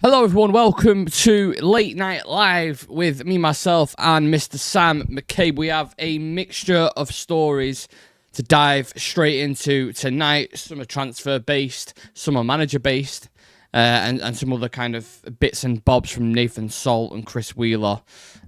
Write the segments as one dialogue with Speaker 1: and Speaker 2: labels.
Speaker 1: Hello everyone, welcome to Late Night Live with me, myself and Mr. Sam McCabe. We have a mixture of stories to dive straight into tonight. Some are transfer based, some are manager based, and some other kind of bits and bobs from Nathan Salt and Chris Wheeler,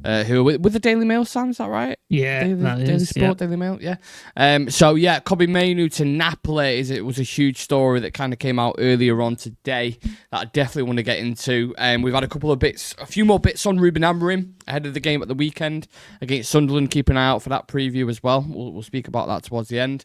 Speaker 1: who are with the Daily Mail, Sam, is that right?
Speaker 2: Yeah,
Speaker 1: Daily Sport, Daily Mail, yeah. Mainoo to Napoli it was a huge story that kind of came out earlier on today that I definitely want to get into. We've had a few more bits on Ruben Amorim ahead of the game at the weekend against Sunderland. Keep an eye out for that preview as well. We'll speak about that towards the end.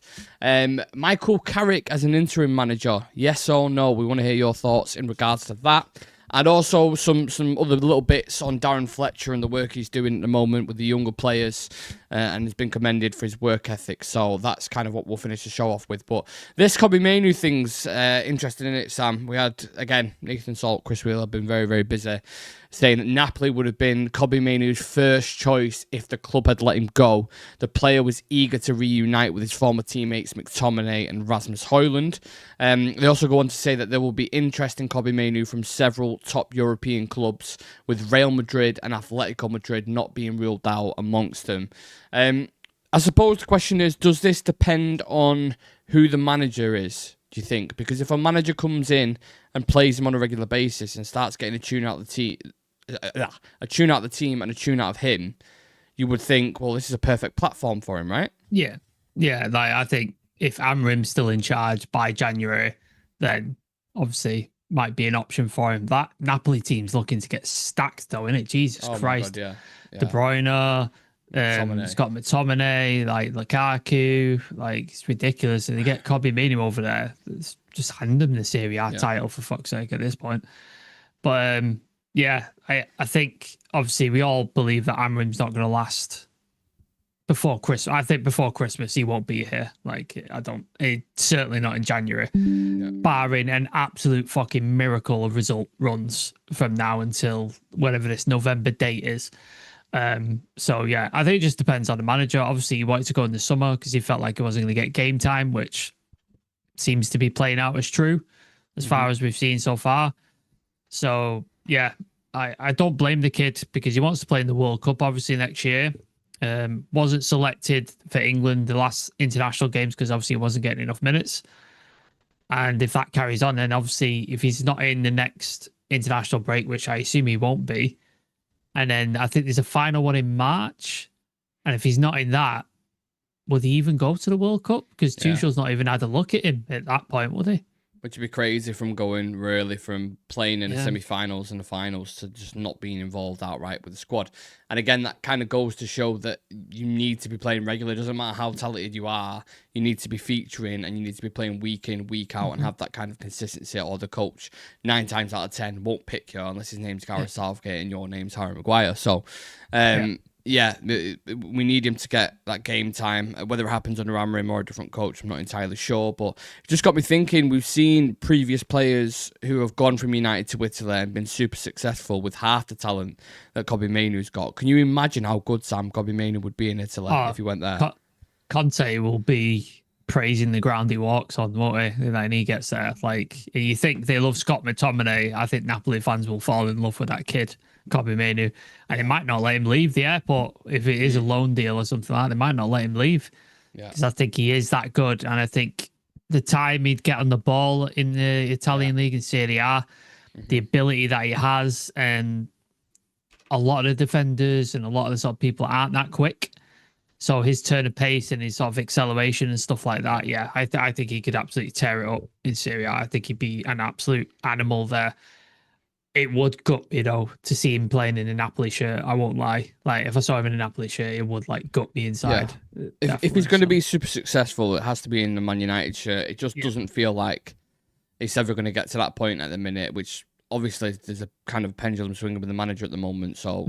Speaker 1: Michael Carrick as an interim manager, yes or no? We want to hear your thoughts in regards to that. And also some other little bits on Darren Fletcher and the work he's doing at the moment with the younger players, and has been commended for his work ethic. So that's kind of what we'll finish the show off with. But this Mainoo thing's interesting in it, Sam. We had, again, Nathan Salt, Chris Wheeler have been very, very busy, saying that Napoli would have been Mainoo's first choice if the club had let him go. The player was eager to reunite with his former teammates McTominay and Rasmus Hojlund. They also go on to say that there will be interest in Mainoo from several top European clubs, with Real Madrid and Atletico Madrid not being ruled out amongst them. I suppose the question is, does this depend on who the manager is, do you think? Because if a manager comes in and plays him on a regular basis and starts getting a tune out of the team and a tune out of him, you would think, well, this is a perfect platform for him, right?
Speaker 2: Yeah. Like, I think if Amorim's still in charge by January, then obviously might be an option for him. That Napoli team's looking to get stacked, though, isn't it? Jesus Christ.
Speaker 1: God, yeah.
Speaker 2: De Bruyne, Scott McTominay, like Lukaku, like it's ridiculous. And they get Mainoo over there. It's just hand them the Serie A title, for fuck's sake, at this point. But I think obviously we all believe that Amorim's not going to last before Christmas. I think before Christmas he won't be here. Certainly not in January, barring an absolute fucking miracle of result runs from now until whatever this November date is. I think it just depends on the manager. Obviously, he wanted to go in the summer because he felt like he wasn't going to get game time, which seems to be playing out as true as far as we've seen so far. So yeah, I don't blame the kid because he wants to play in the World Cup obviously next year. Wasn't selected for England the last international games because obviously he wasn't getting enough minutes. And if that carries on, then obviously if he's not in the next international break, which I assume he won't be, and then I think there's a final one in March, and if he's not in that, would he even go to the World Cup? Because Tuchel's not even had a look at him at that point, would he?
Speaker 1: Which would be crazy from playing in the semi-finals and the finals to just not being involved outright with the squad. And again, that kind of goes to show that you need to be playing regularly. It doesn't matter how talented you are. You need to be featuring and you need to be playing week in, week out and have that kind of consistency, or the coach 9 times out of 10 won't pick you unless his name's Gareth Southgate and your name's Harry Maguire. So, we need him to get that game time. Whether it happens under Amorim or a different coach, I'm not entirely sure. But it just got me thinking, we've seen previous players who have gone from United to Italy and been super successful with half the talent that Mainoo's got. Can you imagine how good Sam Mainoo would be in Italy if he went there?
Speaker 2: Conte will be praising the ground he walks on, won't he? And he gets there. Like, you think they love Scott McTominay. I think Napoli fans will fall in love with that kid, Mainoo, and they might not let him leave the airport if it is a loan deal or something like that. They might not let him leave because I think he is that good, and I think the time he'd get on the ball in the Italian league in Serie A, the ability that he has, and a lot of the defenders and a lot of the sort of people aren't that quick. So his turn of pace and his sort of acceleration and stuff like that, I think he could absolutely tear it up in Serie A. I think he'd be an absolute animal there. It would gut me, though, to see him playing in a Napoli shirt. I won't lie. Like, if I saw him in a Napoli shirt, it would, gut me inside.
Speaker 1: Yeah. If he's going to be super successful, it has to be in the Man United shirt. It just doesn't feel like it's ever going to get to that point at the minute, which obviously there's a kind of pendulum swinging with the manager at the moment. So,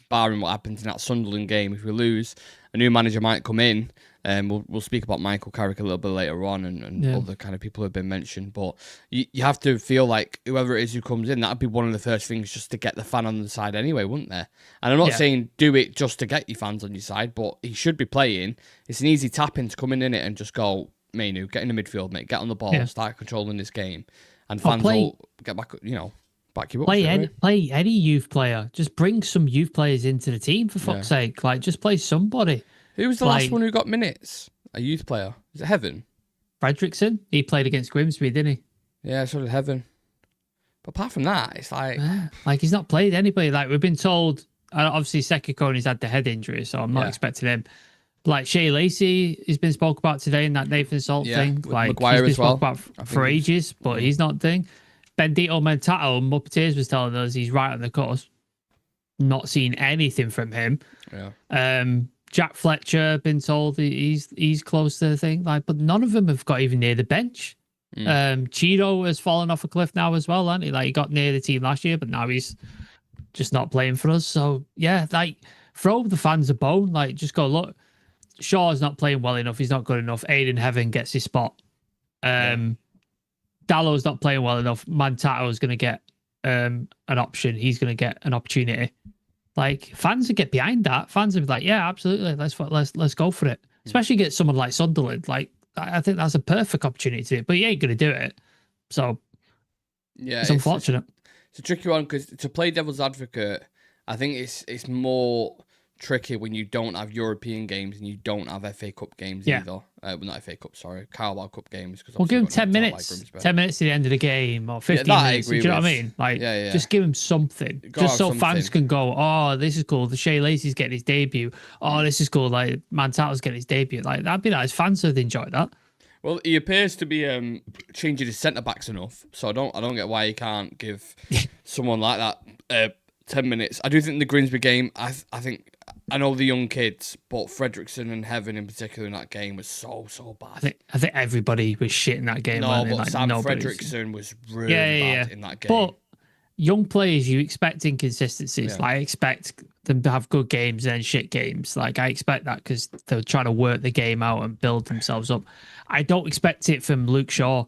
Speaker 1: barring what happens in that Sunderland game, if we lose, a new manager might come in. We'll speak about Michael Carrick a little bit later on and other kind of people who have been mentioned. But you have to feel like whoever it is who comes in, that'd be one of the first things just to get the fan on the side anyway, wouldn't there? And I'm not saying do it just to get your fans on your side, but he should be playing. It's an easy tap in to come in it and just go, Mainoo, get in the midfield, mate, get on the ball, start controlling this game. And fans will get back, back you up.
Speaker 2: Play any youth player. Just bring some youth players into the team for fuck's sake. Like, just play somebody.
Speaker 1: Who was the last one who got minutes? A youth player. Is it Heaven?
Speaker 2: Fredrickson. He played against Grimsby, didn't he?
Speaker 1: Yeah, so did Heaven. But apart from that, it's
Speaker 2: like he's not played anybody. Like, we've been told. Obviously, Sekikone's had the head injury, so I'm not expecting him. Like Shea Lacey has been spoke about today in that Nathan Salt thing. Like
Speaker 1: Maguire
Speaker 2: he's been
Speaker 1: as well.
Speaker 2: Spoke about for ages, but he's not doing. Bendito Mentato, Muppeteers was telling us he's right on the cusp. Not seen anything from him.
Speaker 1: Yeah.
Speaker 2: Jack Fletcher been told he's close to the thing. Like, but none of them have got even near the bench. Cheeto has fallen off a cliff now as well, hasn't he? Like, he got near the team last year, but now he's just not playing for us. So yeah, like, throw the fans a bone. Like, just go, look, Shaw's not playing well enough. He's not good enough. Aiden Heaven gets his spot. Dallow's not playing well enough. Mantato's going to get an option. He's going to get an opportunity. Like, fans would get behind that. Fans would be like, yeah, absolutely. Let's go for it. Especially get someone like Sunderland. Like, I think that's a perfect opportunity to do it, but he ain't going to do it. So
Speaker 1: yeah,
Speaker 2: it's unfortunate.
Speaker 1: It's a tricky one because to play devil's advocate, I think it's more tricky when you don't have European games and you don't have FA Cup games either. Well, not FA Cup, sorry, Carabao Cup games.
Speaker 2: We'll give him 10 minutes. 10 minutes to the end of the game or 15 minutes. Do you know what I mean? Like, just give him something. Just so fans can go, oh, this is cool. The Shea Lacey's getting his debut. Oh, this is cool. Like, Mantato's getting his debut. Like, that'd be nice. Fans would enjoy that.
Speaker 1: Well, he appears to be changing his centre backs enough, so I don't get why he can't give someone like that 10 minutes. I do think the Grimsby game, I know the young kids, but Fredrickson and Heaven in particular in that game was so bad.
Speaker 2: I think everybody was shit in that game.
Speaker 1: No, but like, Sam Fredrickson was really bad in that game.
Speaker 2: But young players, you expect inconsistencies. Like, I expect them to have good games and then shit games. Like, I expect that because they're trying to work the game out and build themselves up. I don't expect it from Luke Shaw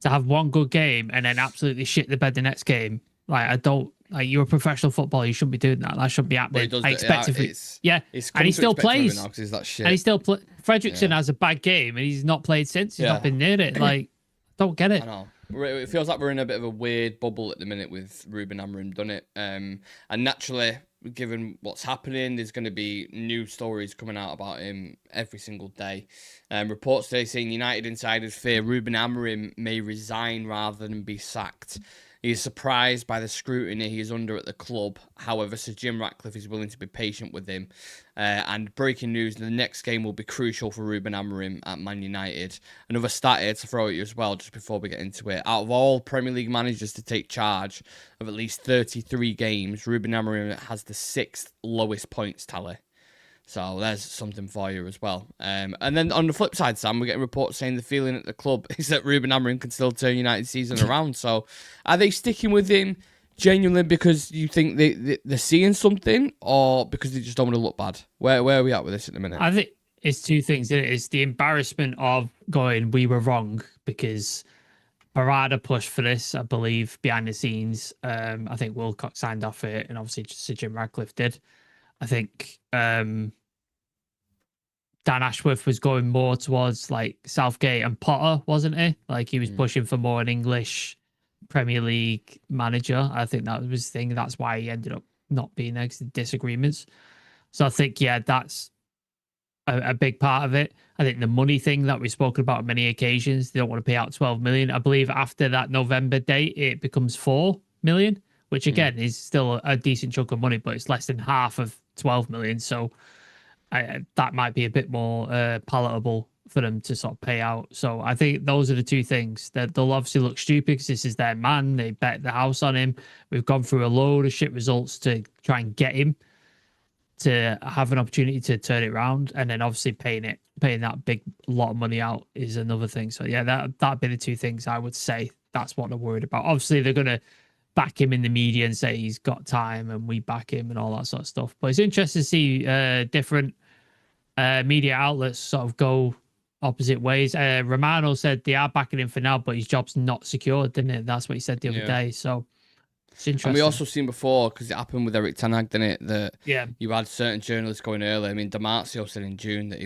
Speaker 2: to have one good game and then absolutely shit the bed the next game. Like, I don't. Like, you're a professional footballer, you shouldn't be doing that. That shouldn't be happening. I expect and he still plays.
Speaker 1: Now he's that shit.
Speaker 2: And he still Fredrickson has a bad game, and he's not played since. He's not been near it. Like, don't get it.
Speaker 1: I know. It feels like we're in a bit of a weird bubble at the minute with Ruben Amorim, doesn't it? And naturally, given what's happening, there's going to be new stories coming out about him every single day. Reports today saying United insiders fear Ruben Amorim may resign rather than be sacked. He is surprised by the scrutiny he is under at the club. However, Sir Jim Ratcliffe is willing to be patient with him. And breaking news, the next game will be crucial for Ruben Amorim at Man United. Another stat here to throw at you as well, just before we get into it. Out of all Premier League managers to take charge of at least 33 games, Ruben Amorim has the 6th lowest points tally. So there's something for you as well. And then on the flip side, Sam, we're getting reports saying the feeling at the club is that Ruben Amorim can still turn United season around. So are they sticking with him genuinely because you think they're seeing something or because they just don't want to look bad? Where are we at with this at the minute?
Speaker 2: I think it's two things. It's the embarrassment of going, we were wrong, because Barada pushed for this, I believe, behind the scenes. I think Wilcock signed off it, and obviously Sir Jim Ratcliffe did. I think Dan Ashworth was going more towards like Southgate and Potter, wasn't he? Like, he was pushing for more an English Premier League manager. I think that was his thing. That's why he ended up not being there, disagreements. So I think, that's a big part of it. I think the money thing that we've spoken about on many occasions, they don't want to pay out 12 million. I believe after that November date, it becomes 4 million, which again is still a decent chunk of money, but it's less than half of 12 million. So that might be a bit more palatable for them to sort of pay out. So I think those are the two things. That they'll obviously look stupid because this is their man. They bet the house on him. We've gone through a load of shit results to try and get him to have an opportunity to turn it around. And then obviously paying that big lot of money out is another thing. So that'd be the two things I would say. That's what they're worried about. Obviously they're going to back him in the media and say he's got time and we back him and all that sort of stuff. But it's interesting to see different media outlets sort of go opposite ways. Romano said they are backing him for now, but his job's not secured, didn't it? That's what he said the other day. So it's interesting.
Speaker 1: And we also seen before, because it happened with Eric Ten Hag, didn't it? That you had certain journalists going early. I mean, DiMarzio said in June that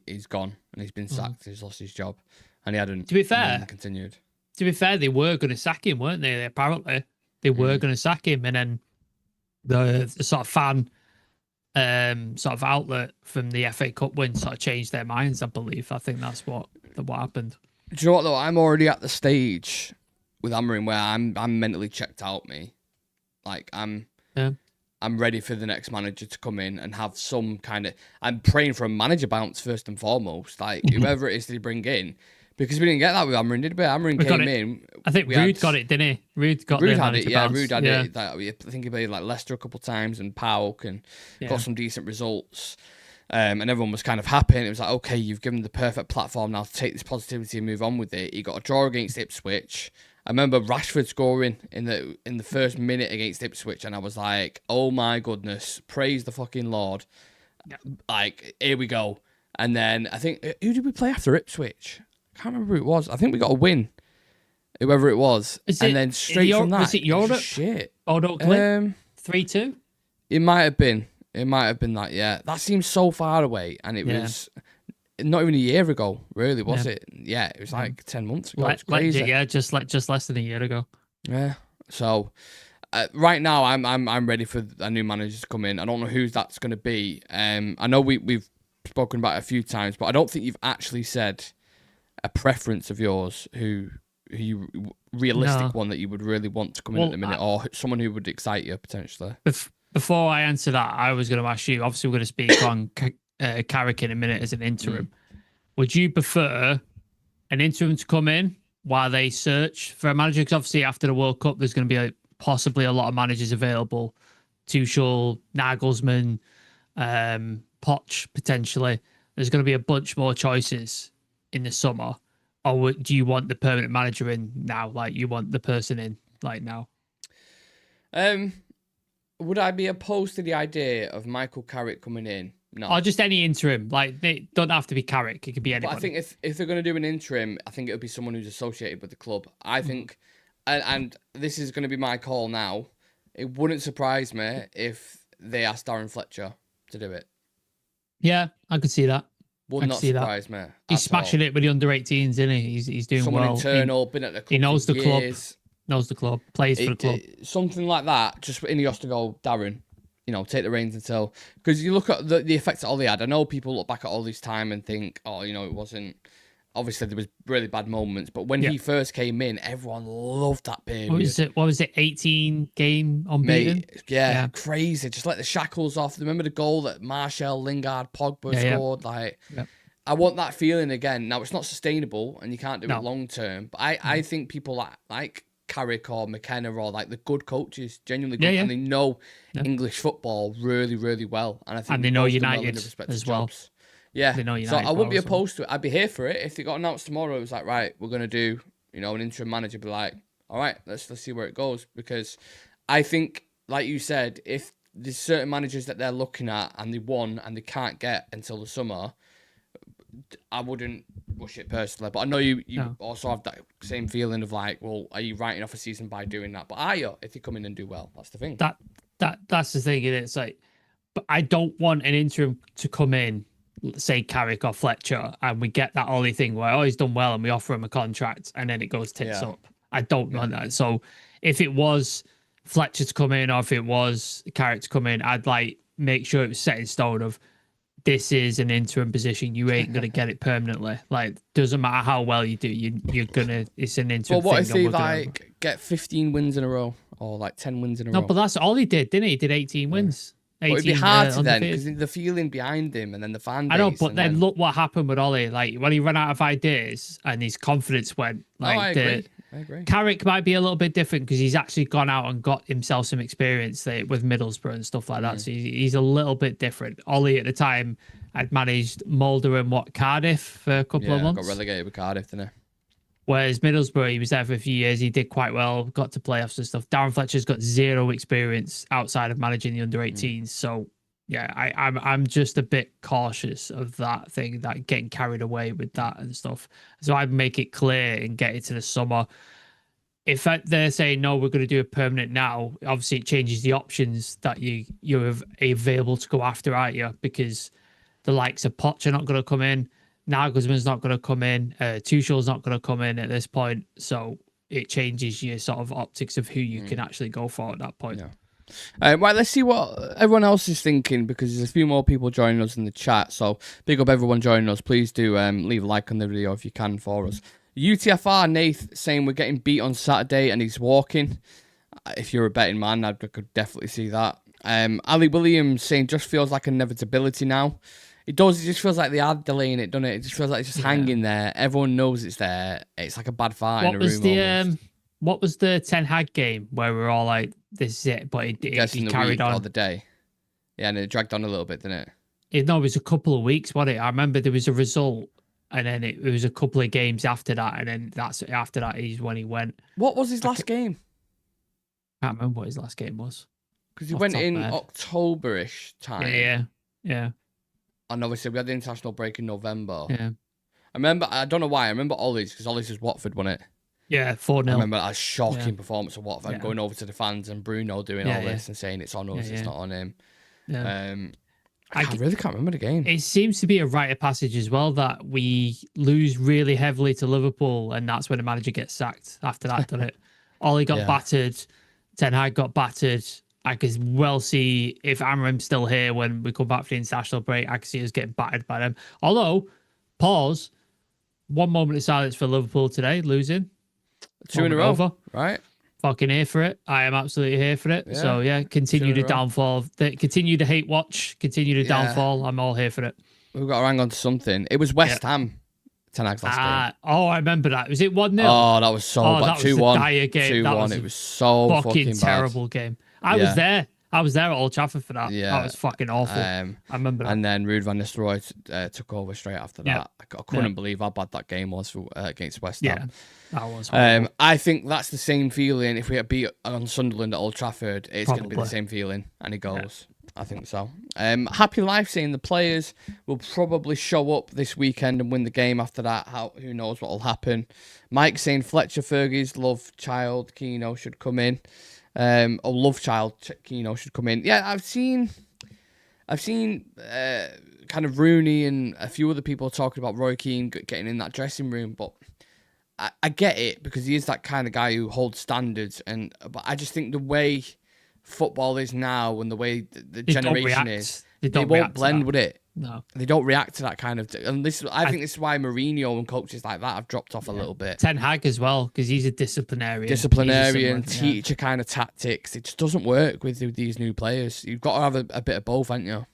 Speaker 1: he's gone and he's been sacked. He's lost his job, and he hadn't.
Speaker 2: To be fair,
Speaker 1: continued.
Speaker 2: To be fair, they were going to sack him, weren't they? Apparently, they were going to sack him, and then the sort of fan sort of outlet from the FA Cup win sort of changed their minds. I believe. I think that's what happened.
Speaker 1: Do you know what though? I'm already at the stage with Amorim where I'm mentally checked out. Me, like I'm ready for the next manager to come in and have some kind of. I'm praying for a manager bounce first and foremost. Like whoever it is that he bring in. Because we didn't get that with Amorim, did we? Amorim came in.
Speaker 2: I think Ruud got it, didn't he? Ruud had it, yeah.
Speaker 1: Ruud had it. I think he played like Leicester a couple of times and PAOK and got some decent results. And everyone was kind of happy. And it was like, okay, you've given the perfect platform now to take this positivity and move on with it. He got a draw against Ipswich. I remember Rashford scoring in the first minute against Ipswich, and I was like, oh my goodness, praise the fucking Lord. Yeah. Like, here we go. And then I think, who did we play after Ipswich? I can't remember who it was. I think we got a win, whoever it was. Then straight from that,
Speaker 2: was it Europe?
Speaker 1: Shit.
Speaker 2: Old 3-2?
Speaker 1: It might have been. It might have been that, yeah. That seems so far away, and it was not even a year ago, really, was it? Yeah, it was like 10 months ago. It's crazy.
Speaker 2: Just less than a year ago.
Speaker 1: Yeah. So right now, I'm ready for a new manager to come in. I don't know who that's going to be. I know we've spoken about it a few times, but I don't think you've actually said a preference of yours who you realistic one that you would really want to come in at the minute, or someone who would excite you potentially.
Speaker 2: Before I answer that, I was going to ask you. Obviously, we're going to speak on Carrick in a minute as an interim. Would you prefer an interim to come in while they search for a manager? Because obviously, after the World Cup, there's going to be possibly a lot of managers available. Tuchel, Nagelsmann, Poch potentially. There's going to be a bunch more choices in the summer, or do you want the permanent manager in now? Like, you want the person in like now?
Speaker 1: Would I be opposed to the idea of Michael Carrick coming in? No.
Speaker 2: Or just any interim. Like, they don't have to be Carrick. It could be anybody.
Speaker 1: But I think if they're going to do an interim, I think it would be someone who's associated with the club. I think, and this is going to be my call now, it wouldn't surprise me if they asked Darren Fletcher to do it.
Speaker 2: Yeah, I could see that.
Speaker 1: Would not surprise me.
Speaker 2: He's smashing it with the under-18s, isn't he? He's doing
Speaker 1: someone
Speaker 2: well.
Speaker 1: Internal, been at the club.
Speaker 2: He knows the
Speaker 1: years.
Speaker 2: club. Knows the club. Plays for the club.
Speaker 1: Something like that. Just Ineos to go, Darren. Take the reins until, because you look at the effects that Ollie had. I know people look back at all this time and think, it wasn't. Obviously, there was really bad moments, but when he first came in, everyone loved that period.
Speaker 2: What was it? 18 game unbeaten.
Speaker 1: Mate, yeah, crazy. Just let the shackles off. Remember the goal that Martial, Lingard, Pogba scored. Like, I want that feeling again. Now it's not sustainable, and you can't do it long term. But I think people like Carrick or McKenna or like the good coaches, genuinely good, and they know English football really, really well. And I think
Speaker 2: they know United as well.
Speaker 1: Yeah, so I wouldn't be opposed to it. I'd be here for it if they got announced tomorrow. It was like, right, we're gonna do, an interim manager. Be like, all right, let's see where it goes, because I think, like you said, if there's certain managers that they're looking at and they won and they can't get until the summer, I wouldn't rush it personally. But I know you also have that same feeling of like, well, are you writing off a season by doing that? But are you, if you come in and do well? That's the thing.
Speaker 2: That's the thing. It's like, but I don't want an interim to come in, say Carrick or Fletcher, and we get that Ollie thing where he's done well and we offer him a contract and then it goes tits up. I don't want that. So if it was Fletcher to come in or if it was Carrick to come in, I'd like make sure it was set in stone of, this is an interim position. You ain't gonna get it permanently. Like, doesn't matter how well you do, you're gonna. It's an interim.
Speaker 1: But what if they get 15 wins in a row or like 10 wins in a row?
Speaker 2: No, but that's all he did, didn't he? He did 18 wins. 18,
Speaker 1: it'd be hard to then, because the feeling behind him and then the fan base.
Speaker 2: I know, but then look what happened with Ollie. Like, when he ran out of ideas and his confidence went. Like,
Speaker 1: I agree.
Speaker 2: Carrick might be a little bit different because he's actually gone out and got himself some experience with Middlesbrough and stuff like that. So he's a little bit different. Ollie at the time had managed Mulder and Cardiff for a couple of months.
Speaker 1: Got relegated with Cardiff, didn't he?
Speaker 2: Whereas Middlesbrough, he was there for a few years. He did quite well, got to playoffs and stuff. Darren Fletcher's got zero experience outside of managing the under-18s. So, yeah, I'm just a bit cautious of that thing, that getting carried away with that and stuff. So I'd make it clear and get it to the summer. If they're saying, no, we're going to do it permanent now, obviously it changes the options that you're available to go after, aren't you? Because the likes of Poch are not going to come in. Nagelsmann's not going to come in. Tuchel's not going to come in at this point. So it changes your sort of optics of who you can actually go for at that point.
Speaker 1: Yeah. Right, let's see what everyone else is thinking, because there's a few more people joining us in the chat. So big up everyone joining us. Please do leave a like on the video if you can for us. UTFR Nath saying we're getting beat on Saturday and he's walking. If you're a betting man, I could definitely see that. Ali Williams saying just feels like inevitability now. It does. It just feels like they are delaying it, doesn't it? It just feels like it's just hanging there. Everyone knows it's there. It's like a bad fart in a room.
Speaker 2: What was the Ten Hag game where we were all like, "This is it," but he carried on
Speaker 1: or the day? Yeah, and it dragged on a little bit, didn't it?
Speaker 2: No, it was a couple of weeks. Wasn't it? I remember there was a result, and then it was a couple of games after that, and then after that is when he went.
Speaker 1: What was his last game?
Speaker 2: I can't remember what his last game was.
Speaker 1: Because he went in October-ish time.
Speaker 2: Yeah.
Speaker 1: And obviously we had the international break in November.
Speaker 2: Yeah.
Speaker 1: I don't know why, I remember Ollie's, because Ollie's was Watford, wasn't it?
Speaker 2: Yeah, 4-0.
Speaker 1: I remember that shocking performance of Watford, going over to the fans and Bruno doing all this and saying it's on us, it's not on him.
Speaker 2: Yeah.
Speaker 1: I really can't remember the game.
Speaker 2: It seems to be a rite of passage as well that we lose really heavily to Liverpool, and that's when the manager gets sacked after that, doesn't it? Ollie got battered, Ten Hag got battered. I could well see if Amorim's still here when we come back for the international break, I can see us getting battered by them. Although, pause, one moment of silence for Liverpool today, losing.
Speaker 1: 2 in a row, right?
Speaker 2: Fucking here for it. I am absolutely here for it. Yeah. So, continue the downfall. Continue the hate watch. Continue the downfall. I'm all here for it.
Speaker 1: We've got to hang on to something. It was West Ham. Ten Hag's last game.
Speaker 2: Oh, I remember that. Was it 1-0?
Speaker 1: Oh, that was so bad. 2-1.
Speaker 2: 2-1.
Speaker 1: It was so fucking
Speaker 2: terrible game. I was there. I was there at Old Trafford for that. Yeah. That was fucking awful. I remember that.
Speaker 1: And then Ruud van Nistelrooy took over straight after that. I couldn't believe how bad that game was against West Ham.
Speaker 2: That was horrible.
Speaker 1: I think that's the same feeling. If we get beat on Sunderland at Old Trafford, it's going to be the same feeling. And it goes. I think so. Happy Life saying the players will probably show up this weekend and win the game after that. Who knows what will happen. Mike saying Fletcher, Fergie's love child, Keno should come in. Love child, Keno should come in. Yeah, I've seen kind of Rooney and a few other people talking about Roy Keane getting in that dressing room, but I get it because he is that kind of guy who holds standards. But I just think the way football is now and the way the generation is, they won't blend with it.
Speaker 2: No,
Speaker 1: they don't react to that kind of. And I think this is why Mourinho and coaches like that have dropped off a little bit.
Speaker 2: Ten Hag as well, because he's a disciplinarian.
Speaker 1: Teacher kind of tactics. It just doesn't work with these new players. You've got to have a bit of both, haven't you?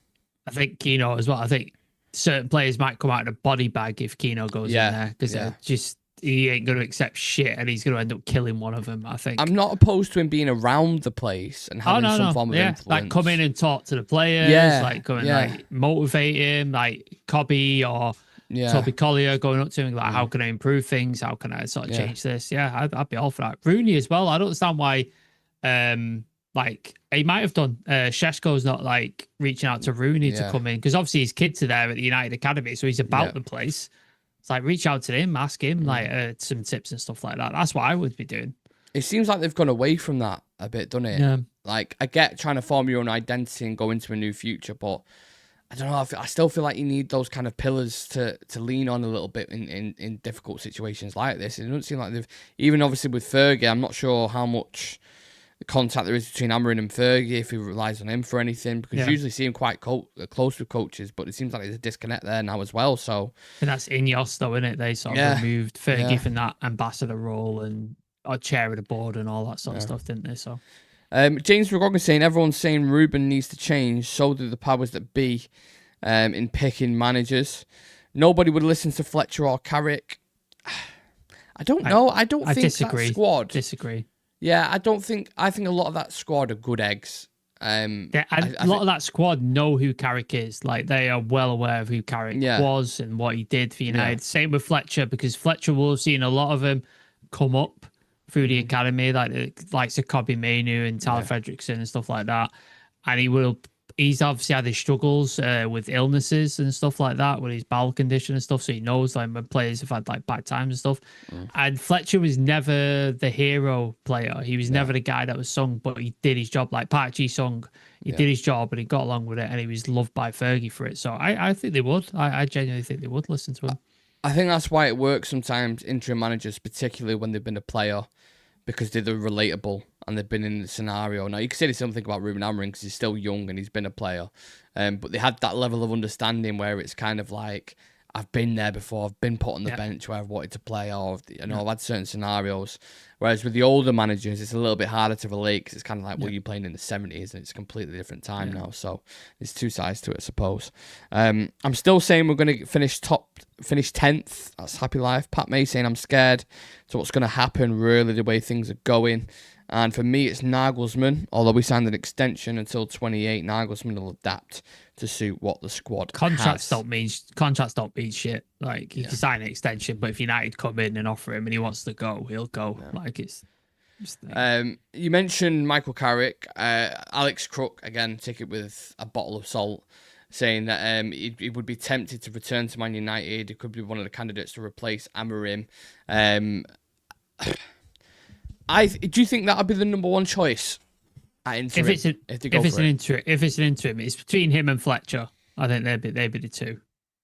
Speaker 2: I think Keno as well. I think certain players might come out in a body bag if Keno goes in there because he ain't going to accept shit and he's going to end up killing one of them, I think.
Speaker 1: I'm not opposed to him being around the place and having some form of influence.
Speaker 2: Like come in and talk to the players, like come and like motivate him, like Cobby or Toby Collier going up to him like, how can I improve things? How can I sort of change this? Yeah, I'd be all for that. Rooney as well. I don't understand why like he might have done. Sheshko's not like reaching out to Rooney to come in because obviously his kids are there at the United Academy, so he's about the place. It's like reach out to him, ask him like some tips and stuff like that. That's what I would be doing.
Speaker 1: It seems like they've gone away from that a bit, doesn't it? Yeah. Like I get trying to form your own identity and go into a new future, but I don't know. I still feel like you need those kind of pillars to lean on a little bit in difficult situations like this. It doesn't seem like they've even obviously with Fergie. I'm not sure how much contact there is between Amorim and Fergie if he relies on him for anything because you usually see him quite close with coaches, but it seems like there's a disconnect there now as well. So
Speaker 2: and that's Ineos though, isn't it? They sort of removed Fergie from that ambassador role and chair of the board and all that sort of stuff, didn't they? So
Speaker 1: James McGregor saying everyone's saying Ruben needs to change, so do the powers that be in picking managers. Nobody would listen to Fletcher or Carrick. I don't know. I think
Speaker 2: disagree.
Speaker 1: That squad.
Speaker 2: Disagree.
Speaker 1: Yeah, I think a lot of that squad are good eggs.
Speaker 2: A lot of that squad know who Carrick is. Like they are well aware of who Carrick was and what he did for United. Same with Fletcher because Fletcher will have seen a lot of them come up through the academy, like the likes of Kobbie Mainoo and Tyler Fredrickson and stuff like that. And he's obviously had his struggles with illnesses and stuff like that, with his bowel condition and stuff. So he knows like when players have had like bad times and stuff. And Fletcher was never the hero player. He was never the guy that was sung, but he did his job. Like Park Ji Sung, he did his job and he got along with it and he was loved by Fergie for it. So I think they would. I genuinely think they would listen to him.
Speaker 1: I think that's why it works sometimes, interim managers, particularly when they've been a player, because they're relatable and they've been in the scenario. Now, you can say something about Ruben Amorim because he's still young and he's been a player. But they had that level of understanding where it's kind of like, I've been there before, I've been put on the bench where I've wanted to play, or I've had certain scenarios. Whereas with the older managers, it's a little bit harder to relate because it's kind of like, well, you're playing in the 70s and it's a completely different time now. So there's two sides to it, I suppose. I'm still saying we're going to finish 10th. That's happy life. Pat May saying I'm scared to what's going to happen, really, the way things are going. And for me, it's Nagelsmann. Although we signed an extension until 28, Nagelsmann will adapt to suit what the squad
Speaker 2: contracts
Speaker 1: has.
Speaker 2: Contracts don't mean shit. Like, you can sign an extension, but if United come in and offer him and he wants to go, he'll go. Yeah. Like, it's
Speaker 1: you mentioned Michael Carrick. Alex Crook, again, take it with a bottle of salt, saying that he would be tempted to return to Man United. He could be one of the candidates to replace Amorim. Do you think that would be the number one choice at interim?
Speaker 2: If it's an interim, it's between him and Fletcher. I think they'd be the two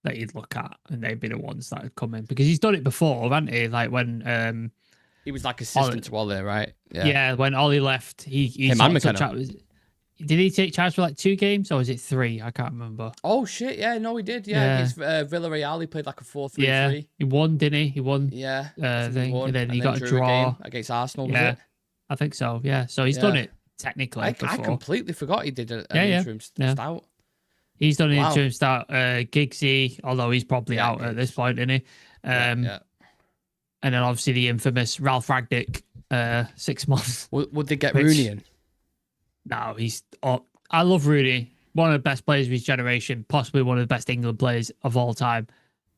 Speaker 2: that you'd look at, and they'd be the ones that would come in because he's done it before, hasn't he? Like when
Speaker 1: he was like assistant to Ollie, right?
Speaker 2: Yeah. When Ollie left, he did he take charge for like 2 games or was it 3? I can't remember.
Speaker 1: Oh shit! Yeah, no, he did. Yeah, against Villarreal, he played like a 4-3-3.
Speaker 2: Yeah, he won, didn't he? He won.
Speaker 1: Yeah,
Speaker 2: and then he got a draw
Speaker 1: against Arsenal.
Speaker 2: Yeah,
Speaker 1: was it?
Speaker 2: I think so. Yeah, so he's done it technically.
Speaker 1: I completely forgot he did an interim stout.
Speaker 2: He's done an interim stout. Giggsy, although he's probably out at this point, isn't he? And then obviously the infamous Ralph Ragnick, 6 months.
Speaker 1: Would they get Rooney in?
Speaker 2: No, I love Rooney. One of the best players of his generation, possibly one of the best England players of all time.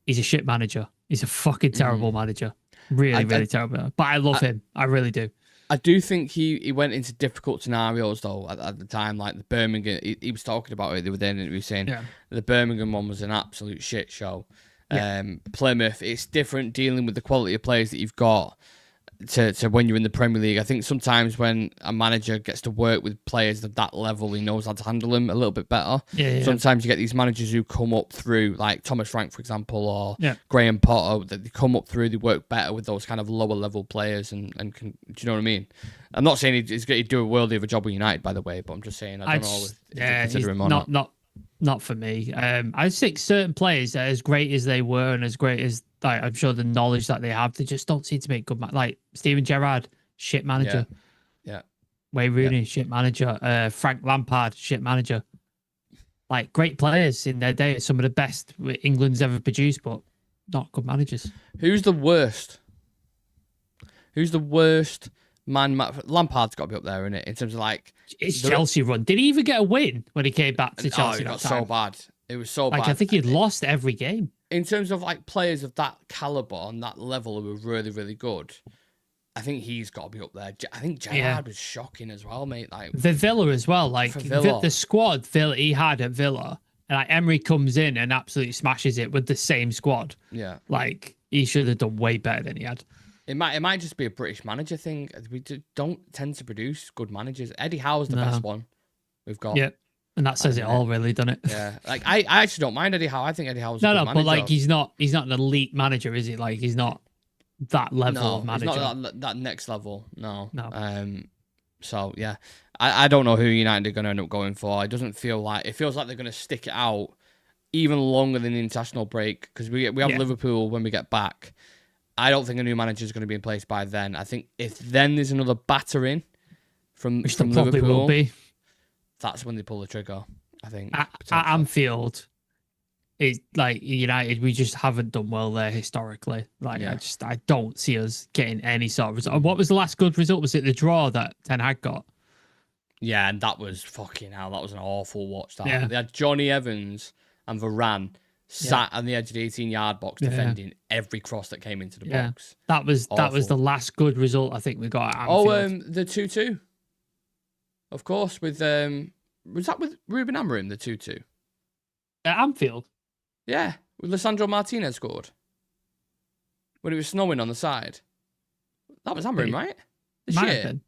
Speaker 2: He's a shit manager. He's a fucking terrible manager. Really terrible. But I love him. I really do.
Speaker 1: I do think he went into difficult scenarios, though, at the time. Like the Birmingham, he was talking about it the other day, and he was saying the Birmingham one was an absolute shit show. Plymouth, it's different dealing with the quality of players that you've got to when you're in the Premier League. I think sometimes when a manager gets to work with players of that level, he knows how to handle them a little bit better. Sometimes you get these managers who come up through, like Thomas Frank, for example, or Graham Potter, that they come up through, they work better with those kind of lower level players and can, do you know what I mean? I'm not saying he's going to do a worldie of a job with United, by the way, but I'm just saying I don't know if they consider him or not.
Speaker 2: Not for me. I think certain players, as great as they were and as great as I'm sure the knowledge that they have, they just don't seem to make good. Like Steven Gerrard, shit manager.
Speaker 1: Yeah.
Speaker 2: Wayne Rooney, shit manager. Frank Lampard, shit manager. Like great players in their day, some of the best England's ever produced, but not good managers.
Speaker 1: Who's the worst? Lampard's got to be up there, isn't it? In terms of like,
Speaker 2: it's Chelsea run. Did he even get a win when he came back to Chelsea?
Speaker 1: It got so bad. It was so bad.
Speaker 2: I think he'd lost every game.
Speaker 1: In terms of like players of that caliber on that level who were really, really good, I think he's got to be up there. I think Gerrard was shocking as well, mate. Like
Speaker 2: the Villa as well. Like the squad he had at Villa, and like Emery comes in and absolutely smashes it with the same squad.
Speaker 1: Yeah,
Speaker 2: like he should have done way better than he had.
Speaker 1: It might just be a British manager thing. We don't tend to produce good managers. Eddie Howe's the best one we've got.
Speaker 2: Yeah, and that says it all, really, doesn't it?
Speaker 1: Yeah, like I actually don't mind Eddie Howe. I think Eddie Howe's a good manager.
Speaker 2: But like he's not an elite manager, is he? Like he's not that level of manager.
Speaker 1: He's not that next level. No. So yeah, I don't know who United are going to end up going for. It feels like they're going to stick it out even longer than the international break because we have Liverpool when we get back. I don't think a new manager is going to be in place by then. I think if then there's another battering from Liverpool,
Speaker 2: will be.
Speaker 1: That's when they pull the trigger. I think
Speaker 2: at Anfield, it's like United. We just haven't done well there historically. Like I don't see us getting any sort of result. What was the last good result? Was it the draw that Ten Hag got?
Speaker 1: Yeah, and that was fucking hell. That was an awful watch. They had Johnny Evans and Varane sat on the edge of the 18-yard box defending every cross that came into the box.
Speaker 2: That was the last good result I think we got at Anfield.
Speaker 1: The 2-2. Of course, with was that with Ruben Amorim, the 2-2?
Speaker 2: At Anfield?
Speaker 1: Yeah, with Lisandro Martinez scored. When it was snowing on the side. That was Amorim, right?
Speaker 2: Might have been.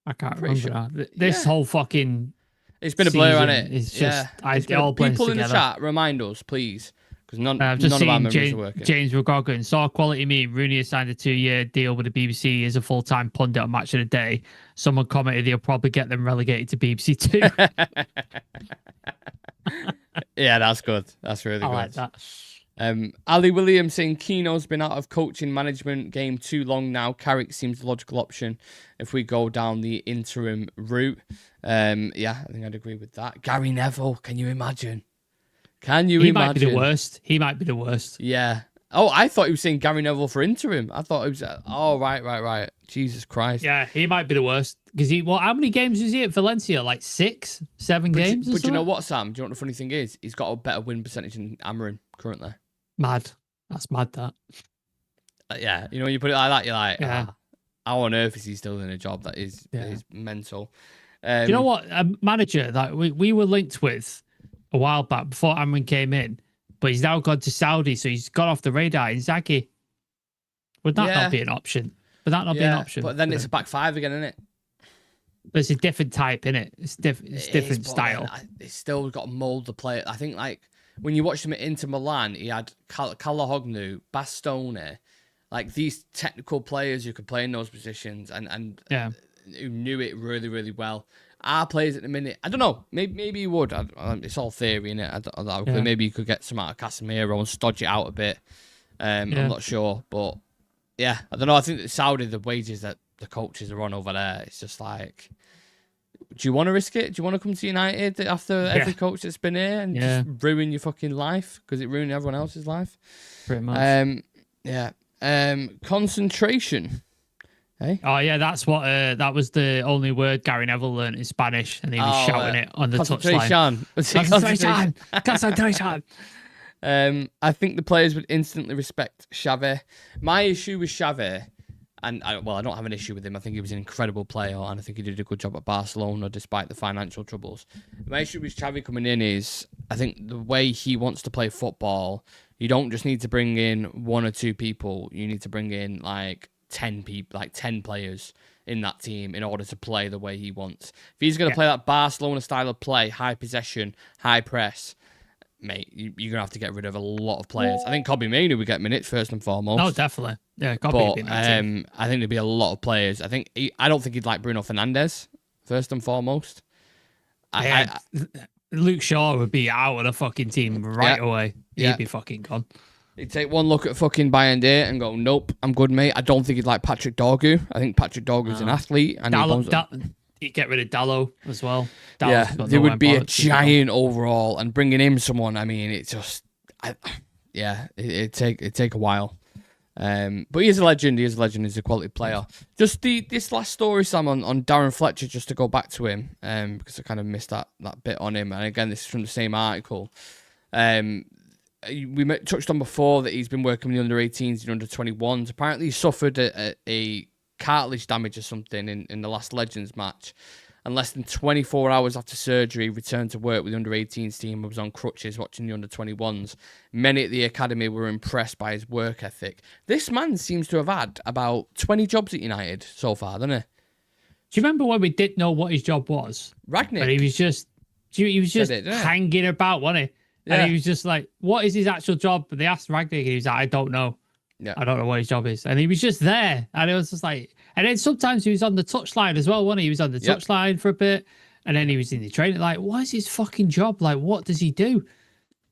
Speaker 2: I can't remember now. This whole fucking
Speaker 1: it's been a blur on it.
Speaker 2: It's just
Speaker 1: people in the chat, remind us, please, because none
Speaker 2: I've
Speaker 1: of
Speaker 2: just
Speaker 1: our
Speaker 2: seen
Speaker 1: memories are working.
Speaker 2: James McGogan saw quality me. Rooney has signed a 2-year deal with the BBC as a full-time pundit on Match of the Day. Someone commented he'll probably get them relegated to BBC Two.
Speaker 1: Yeah, that's good. That's really good.
Speaker 2: I like that.
Speaker 1: Ali Williams saying Keano's been out of coaching management game too long now. Carrick seems the logical option if we go down the interim route. Yeah, I think I'd agree with that. Gary Neville, can you imagine? He
Speaker 2: might be the worst. He might be the worst.
Speaker 1: Yeah. Oh, I thought he was saying Gary Neville for interim. I thought it was. Oh, right. Jesus Christ.
Speaker 2: Yeah, he might be the worst because how many games was he at Valencia? Like 6, 7 games.
Speaker 1: But you know what, Sam? Do you know what the funny thing is? He's got a better win percentage than Amorim currently.
Speaker 2: Mad. That's mad. That.
Speaker 1: Yeah, you know when you put it like that, you're like,
Speaker 2: yeah.
Speaker 1: How on earth is he still in a job that is mental?
Speaker 2: Do you know what? A manager that we were linked with a while back before Amorim came in, but he's now gone to Saudi, so he's got off the radar. Inzaghi. Would that not be an option? Would that not be an option?
Speaker 1: But then it's a back five again, isn't it?
Speaker 2: But it's a different type, innit? It's different style.
Speaker 1: It's still got to mould the player. I think like when you watched him at Inter Milan, he had Hojlund, Bastoni, like these technical players who could play in those positions and who knew it really, really well. Our players at the minute, I don't know. Maybe he would. It's all theory, innit? Maybe you could get some out of Casemiro and stodge it out a bit. I'm not sure, but yeah, I don't know. I think that Saudi, the wages that the coaches are on over there, it's just like, do you want to risk it? Do you want to come to United after every coach that's been here and just ruin your fucking life because it ruined everyone else's life?
Speaker 2: Pretty much.
Speaker 1: Concentration. Hey?
Speaker 2: Oh yeah, that's what. That was the only word Gary Neville learned in Spanish, and he was shouting it on the touchline. Concentration.
Speaker 1: I think the players would instantly respect Xavi. My issue with Xavi, and I don't have an issue with him. I think he was an incredible player, and I think he did a good job at Barcelona despite the financial troubles. My issue with Xavi coming in is, I think the way he wants to play football, you don't just need to bring in 1 or 2 people. You need to bring in like 10 people, like 10 players in that team in order to play the way he wants. If he's going to play that Barcelona style of play, high possession, high press, mate, you're going to have to get rid of a lot of players. I think Mainoo would get minutes first and foremost.
Speaker 2: Oh, definitely. Yeah,
Speaker 1: but I think there'd be a lot of players. I don't think he'd like Bruno Fernandes first and foremost.
Speaker 2: Luke Shaw would be out of the fucking team right away. He'd be fucking gone.
Speaker 1: He'd take one look at fucking Bayern Day and go, nope, I'm good, mate. I don't think he'd like Patrick Dorgu. I think Patrick Dorgu's an athlete. And
Speaker 2: he'd get rid of Dallo as well.
Speaker 1: There would be a giant overall, and bringing in someone, I mean, it's just, it'd take a while. But he is a legend. He's a quality player. Just this last story, Sam, on Darren Fletcher, just to go back to him, because I kind of missed that bit on him. And again, this is from the same article. We touched on before that he's been working with the under-18s and under-21s. Apparently, he suffered a cartilage damage or something in the last Legends match. And less than 24 hours after surgery, returned to work with the under-18s team and was on crutches watching the under-21s. Many at the academy were impressed by his work ethic. This man seems to have had about 20 jobs at United so far, doesn't he?
Speaker 2: Do you remember when we didn't know what his job was?
Speaker 1: Ragnick.
Speaker 2: But he was just hanging about, wasn't he? Yeah. And he was just like, what is his actual job? But they asked Ragnick and he was like, I don't know. Yeah. I don't know what his job is. And he was just there. And it was just like, and then sometimes he was on the touchline as well, wasn't he? He was on the touchline for a bit. And then he was in the training. Like, what is his fucking job? Like, what does he do?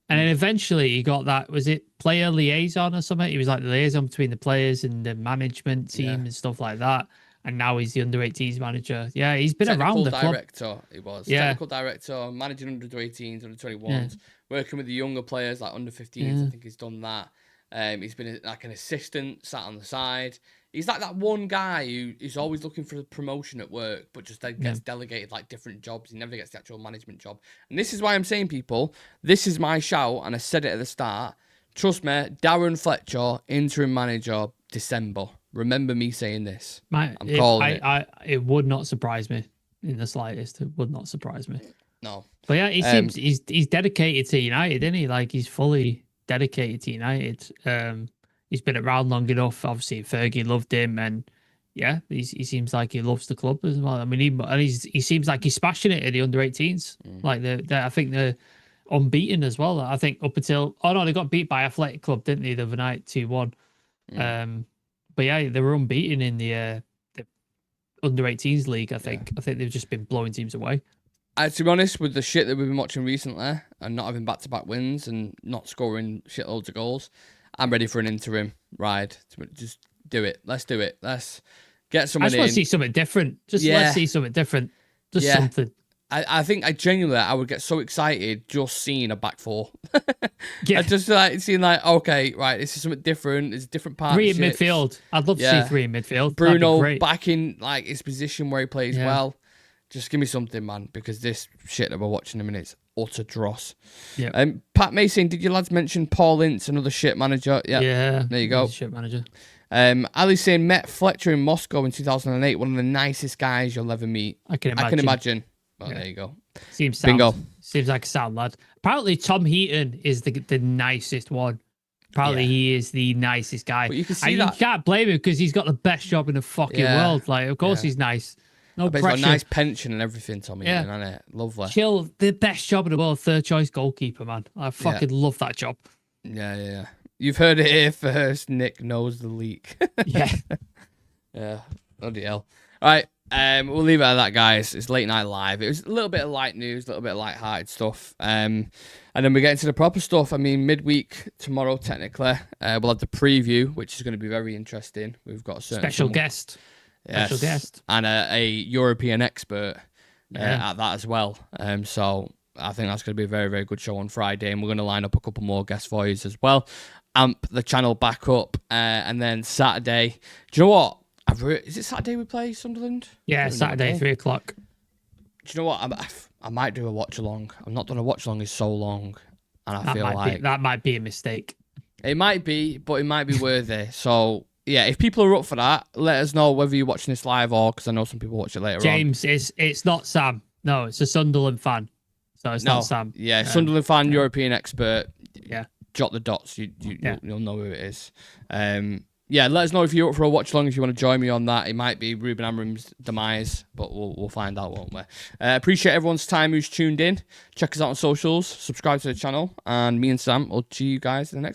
Speaker 2: And then eventually he got that, was it player liaison or something? He was like the liaison between the players and the management team and stuff like that. And now he's the under-18s manager. Yeah, he's been around the club.
Speaker 1: He was. Technical director, managing under-18s, under-21s, working with the younger players like under-15s. I think he's done that. He's been like an assistant, sat on the side. He's like that one guy who's always looking for a promotion at work, but just gets delegated like different jobs. He never gets the actual management job. And this is why I'm saying, people, this is my shout, and I said it at the start. Trust me, Darren Fletcher, interim manager, December. Remember me saying this. I'm calling it.
Speaker 2: It would not surprise me in the slightest. It would not surprise me.
Speaker 1: No.
Speaker 2: But yeah, he seems he's dedicated to United, isn't he? Like, he's fully dedicated to United. He's been around long enough. Obviously, Fergie loved him, and yeah, he seems like he loves the club as well. I mean, he seems like he's smashing it at the under-18s. Like I think unbeaten as well. I think up until they got beat by Athletic Club, didn't they, the other night 2-1. But yeah, they were unbeaten in the under 18s league. I think they've just been blowing teams away.
Speaker 1: To be honest, with the shit that we've been watching recently and not having back-to-back wins and not scoring shitloads of goals, I'm ready for an interim ride. Just do it. Let's do it. Let's get someone in.
Speaker 2: I just want to see something different. Let's see something different. Just something.
Speaker 1: I think I would get so excited just seeing a back four.
Speaker 2: Yeah.
Speaker 1: I just like seeing like, okay, right, this is something different. It's a different part.
Speaker 2: 3 in midfield. I'd love to see 3 in midfield.
Speaker 1: Bruno back in like his position where he plays well. Just give me something, man, because this shit that we're watching in a minute is utter dross.
Speaker 2: Yeah.
Speaker 1: Pat Mason, did you lads mention Paul Ince, another shit manager?
Speaker 2: Yeah.
Speaker 1: There you go.
Speaker 2: Shit manager.
Speaker 1: Ali saying met Fletcher in Moscow in 2008. One of the nicest guys you'll ever meet.
Speaker 2: I can imagine.
Speaker 1: Well, there you go.
Speaker 2: Seems sound.
Speaker 1: Bingo.
Speaker 2: Seems like a sound lad. Apparently, Tom Heaton is the nicest one. Apparently, he is the nicest guy.
Speaker 1: But you can see that.
Speaker 2: You can't blame him because he's got the best job in the fucking world. Like, of course, he's nice. No pressure.
Speaker 1: He's got a nice pension and everything, Tommy. Yeah, hasn't it? Lovely.
Speaker 2: Chill. The best job in the world. 3rd choice goalkeeper, man. I fucking love that job.
Speaker 1: Yeah. You've heard it here first. Nick knows the leak.
Speaker 2: Yeah.
Speaker 1: Yeah. Bloody hell. All right. We'll leave it at that, guys. It's late night live. It was a little bit of light news, a little bit of light-hearted stuff. And then we get into the proper stuff. I mean, midweek tomorrow, technically, we'll have the preview, which is going to be very interesting. We've got a
Speaker 2: special guest.
Speaker 1: Yes, special guest. And a European expert at that as well. So I think that's going to be a very, very good show on Friday. And we're going to line up a couple more guest voices as well. Amp the channel back up. And then Saturday, do you know what? Is it Saturday we play Sunderland?
Speaker 2: Yeah, Saturday, 3 o'clock.
Speaker 1: Do you know what? I might do a watch along. I've not done a watch along in so long, and I feel like
Speaker 2: that might be a mistake.
Speaker 1: It might be, but it might be worthy. So yeah, if people are up for that, let us know whether you're watching this live or because I know some people watch it later on.
Speaker 2: James, it's not Sam. No, it's a Sunderland fan. So it's not Sam.
Speaker 1: Yeah, Sunderland fan, European expert.
Speaker 2: Yeah,
Speaker 1: jot the dots. You'll know who it is. Yeah, let us know if you're up for a watch along. If you want to join me on that, it might be Ruben Amorim's demise, but we'll find out, won't we? Appreciate everyone's time who's tuned in. Check us out on socials, subscribe to the channel, and me and Sam will see you guys in the next.